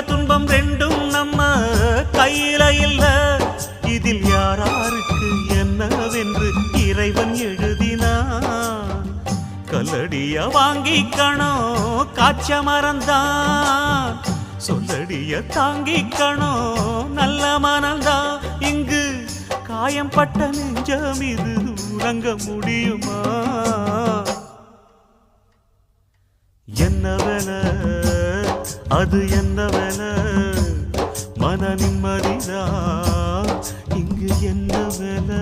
துன்பம் ரெண்டும் நம்ம கையில இல்ல. இதில் யாராருக்கு என்னவென்று இறைவன் எழுதினான். கல்லடிய வாங்கிக்கணும் காய்ச்ச மறந்தான், சொல்லடிய தாங்கிக்கணும் நல்ல மனந்தான். இங்கு காயம்பட்ட நெஞ்சம் இது உறங்க முடியுமா? என்ன வேலை அது என்ன வேலை? மன நிம்மதிதான் இங்கு என்ன வேலை?